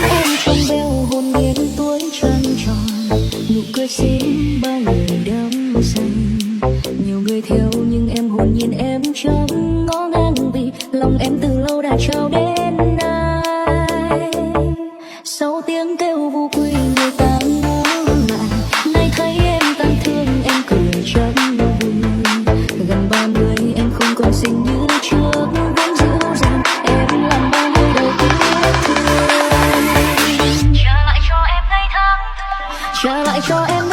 em trong veo hồn nhiên tuổi trăng tròn, nụ cười xinh bao người đắm say. Nhiều người theo nhưng em hồn nhiên em chẳng ngó ngang, vì lòng em từ lâu đã trao đến ai. Sau tiếng kêu vu quy người ta ngỡ ngàng, nay thấy em tan thương em cười chẳng vui. Gần 30 em không còn xinh như trước, vẫn dịu dàng em làm bao người đầu tiếc thương. Trả lại cho em ngày tháng, trả lại cho em